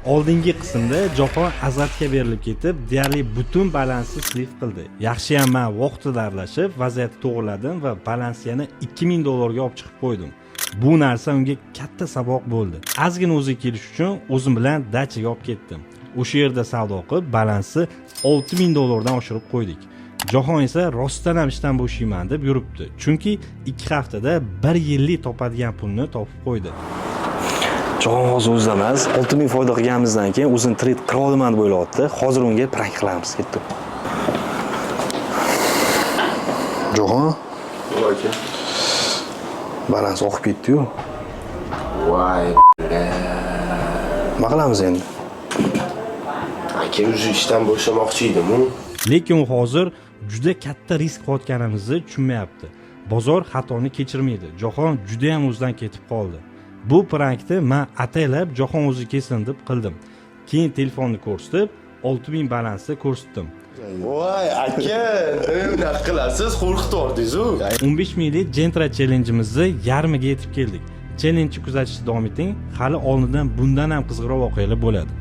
Oldingi qismda Jahon azartga berilib ketib, deyarli butun balansni slif qildi. Yaxshiyam men vaqtida aralashib, vaziyatni to'g'riladim va balansni yana $2000 ga olib chiqib qo'ydim. Bu narsa unga katta saboq bo'ldi. Ozgina o'ziga kelish uchun o'zim bilan dachaga olib ketdim. O'sha yerda savdo qilib, balansni $6000 dan oshirib qo'ydik. Jahon esa rostdan ham ishdan bo'shayman deb yuribdi. Chunki 2 haftada 1 yillik topadigan pulni topib qo'ydi. Jahon hozir o'zida emas, 6000 foyda qilganimizdan keyin o'zini trade qila olaman deb o'ylayapti. Hozir unga prank qilamiz, ketdik. Jahon, aka. balans oqib ketdi-yu. Voy. Nima qilamiz endi? Aka o'zi ishdan bo'shamoqchi edim-ku. Lekin u hozir juda katta risk qilayotganimizni tushunmayapti. Bozor xatoni kechirmaydi. Jahon juda ham o'zidan ketib qoldi. Bu prankni men ataylab Jahon o'zi kelsin deb qildim. Keyin telefonni ko'rsatib, 6000 balansni ko'rsatdim. Voy aka, nima qilasiz? Qo'rqitib yordingiz-ku. 15 minglik Gentra challenge'imizni yarmiga yetib keldik. Challenge'ni kuzatishda davom eting. Hali oldindan bundan ham qizig'roq voqealar bo'ladi.